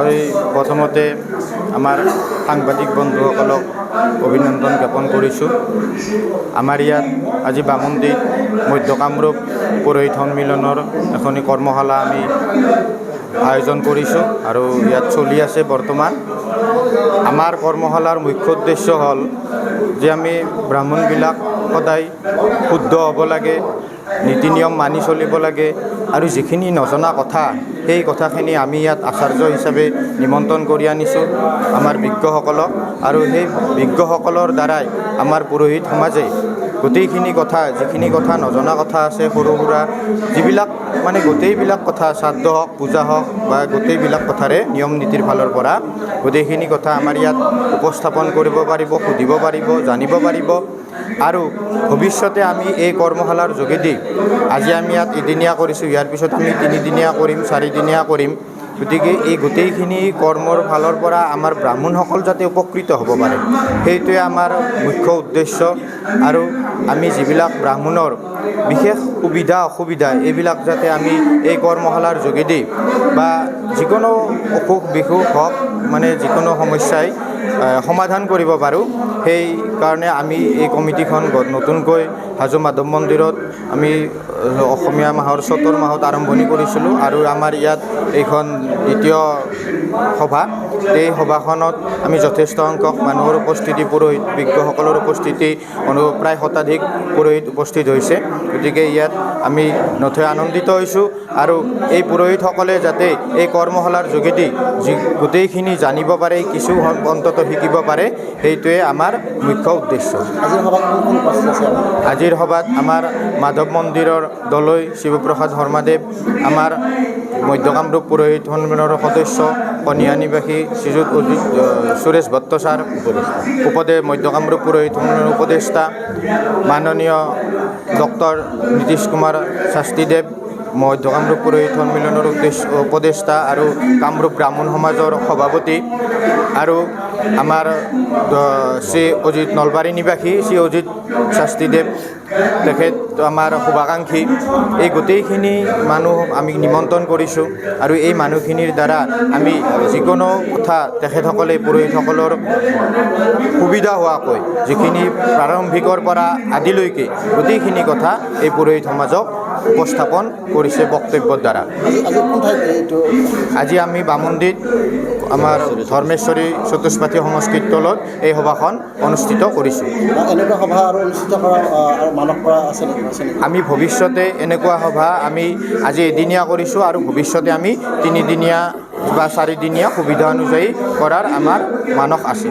মই প্ৰথমতে আমাৰ সাংবাদিক বন্ধুসকলক অভিনন্দন জ্ঞাপন কৰিছোঁ। আমাৰ ইয়াত আজি বামুণীত মধ্য কামৰূপ পুৰোহিত সন্মিলনৰ এখনি কৰ্মশালা আমি আয়োজন কৰিছোঁ আৰু ইয়াত চলি আছে বৰ্তমান। আমাৰ কৰ্মশালাৰ মুখ্য উদ্দেশ্য হ'ল যে আমি ব্ৰাহ্মণবিলাক সদায় শুদ্ধ হ'ব লাগে, নীতি নিয়ম মানি চলিব লাগে আৰু যিখিনি নজনা কথা সেই কথাখিনি আমি ইয়াত আচাৰ্য হিচাপে নিমন্ত্ৰণ কৰি আনিছোঁ আমাৰ বিজ্ঞসকলক, আৰু সেই বিজ্ঞসকলৰ দ্বাৰাই আমাৰ পুৰোহিত সমাজে গোটেইখিনি কথা, যিখিনি কথা নজনা কথা আছে সৰু সুৰা যিবিলাক গোটেইবিলাক কথা, শ্ৰাদ্ধ হওক, পূজা হওক বা গোটেইবিলাক কথাৰে নিয়ম নীতিৰ ফালৰ পৰা গোটেইখিনি কথা আমাৰ ইয়াত উপস্থাপন কৰিব পাৰিব, সুধিব পাৰিব, জানিব পাৰিব। আৰু ভৱিষ্যতে আমি এই কৰ্মশালাৰ যোগেদি আজি আমি ইয়াত এদিনীয়া কৰিছোঁ, ইয়াৰ পিছত আমি 3দিনীয়া কৰিম, 4দিনীয়া কৰিম। গতিকে এই গোটেইখিনি কৰ্মৰ ফালৰ পৰা আমাৰ ব্ৰাহ্মণসকল যাতে উপকৃত হ'ব পাৰে সেইটোৱে আমাৰ মুখ্য উদ্দেশ্য। আৰু আমি যিবিলাক ব্ৰাহ্মণৰ বিশেষ সুবিধা অসুবিধা এইবিলাক যাতে আমি এই কৰ্মশালাৰ যোগেদি বা যিকোনো অসুখ বিসুখ হওক যিকোনো সমস্যাই সমাধান কৰিব পাৰোঁ, সেইকাৰণে আমি এই কমিটিখন নতুনকৈ হাজো মাধৱ মন্দিৰত আমি অসমীয়া মাহৰ চ'তৰ মাহত আৰম্ভণি কৰিছিলোঁ আৰু আমাৰ ইয়াত এইখন দ্বিতীয় সভা। এই সভাখনত আমি যথেষ্ট সংখ্যক মানুহৰ উপস্থিতি, পুৰোহিত বিজ্ঞসকলৰ উপস্থিতি, প্ৰায় শতাধিক পুৰোহিত উপস্থিত হৈছে। গতিকে ইয়াত আমি নথৈ আনন্দিত হৈছোঁ আৰু এই পুৰোহিতসকলে যাতে এই কৰ্মশালাৰ যোগেদি গোটেইখিনি জানিব পাৰে, কিছু অন্তত শিকিব পাৰে, সেইটোৱে আমাৰ মুখ্য উদ্দেশ্য। আজিৰ সভাত আমাৰ মাধৱ মন্দিৰৰ দলৈ শিৱপ্ৰসাদ শৰ্মাদেৱ, আমাৰ মধ্য কামৰূপ পুৰোহিত সন্মিলনৰ সদস্য কণিয়া নিবাসী শ্ৰীযুত সুৰেশ ভট্ট ছাৰ, মধ্য কামৰূপ পুৰোহিত সন্মিলনৰ উপদেষ্টা মাননীয় ডক্টৰ নীতিশ কুমাৰ শাস্ত্ৰীদেৱ, মধ্য কামৰূপ পুৰোহিত সন্মিলনৰ উপদেষ্টা আৰু কামৰূপ ব্ৰাহ্মণ সমাজৰ সভাপতি, আৰু আমাৰ শ্ৰী অজিত নলবাৰী নিবাসী শ্ৰী অজিত শাস্ত্ৰীদেৱ, তেখেত আমাৰ শুভাকাংক্ষী। এই গোটেইখিনি মানুহ আমি নিমন্ত্ৰণ কৰিছোঁ আৰু এই মানুহখিনিৰ দ্বাৰা আমি যিকোনো কথা তেখেতসকলে পুৰোহিতসকলৰ সুবিধা হোৱাকৈ যিখিনি প্ৰাৰম্ভিকৰ পৰা আদিলৈকে গোটেইখিনি কথা এই পুৰোহিত সমাজক উপস্থাপন কৰিছে বক্তব্যৰ দ্বাৰা। আজি আমি বামুণীত আমাৰ ধৰ্মেশ্বৰী চতুষ্পাঠী সংস্কৃত দলত এই সভাখন অনুষ্ঠিত কৰিছোঁ। আমি ভৱিষ্যতে এনেকুৱা সভা আমি আজি এদিনীয়া কৰিছোঁ আৰু ভৱিষ্যতে আমি 3দিনীয়া বা 4দিনীয়া সুবিধা অনুযায়ী কৰাৰ আমাৰ মানস আছে।